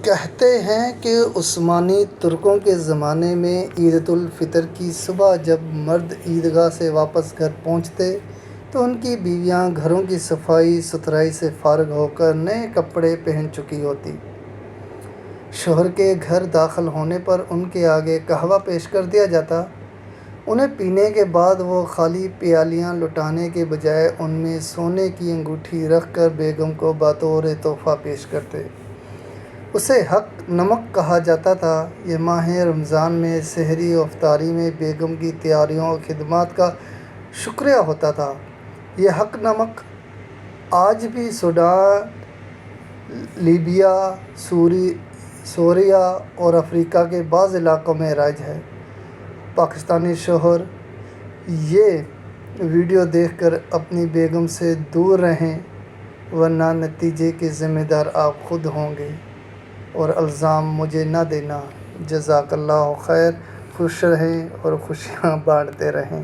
کہتے ہیں کہ عثمانی ترکوں کے زمانے میں عید الفطر کی صبح جب مرد عیدگاہ سے واپس گھر پہنچتے تو ان کی بیویاں گھروں کی صفائی ستھرائی سے فارغ ہو کر نئے کپڑے پہن چکی ہوتی۔ شوہر کے گھر داخل ہونے پر ان کے آگے قہوہ پیش کر دیا جاتا۔ انہیں پینے کے بعد وہ خالی پیالیاں لٹانے کے بجائے ان میں سونے کی انگوٹھی رکھ کر بیگم کو بطور تحفہ پیش کرتے۔ اسے حق نمک کہا جاتا تھا۔ یہ ماہ رمضان میں سحری و افطاری میں بیگم کی تیاریوں اور خدمات کا شکریہ ہوتا تھا۔ یہ حق نمک آج بھی سوڈان، لیبیا، سوریہ اور افریقہ کے بعض علاقوں میں رائج ہے۔ پاکستانی شوہر یہ ویڈیو دیکھ کر اپنی بیگم سے دور رہیں ورنہ نتیجے کے ذمہ دار آپ خود ہوں گے، اور الزام مجھے نہ دینا۔ جزاک اللہ خیر۔ خوش رہیں اور خوشیاں بانٹتے رہیں۔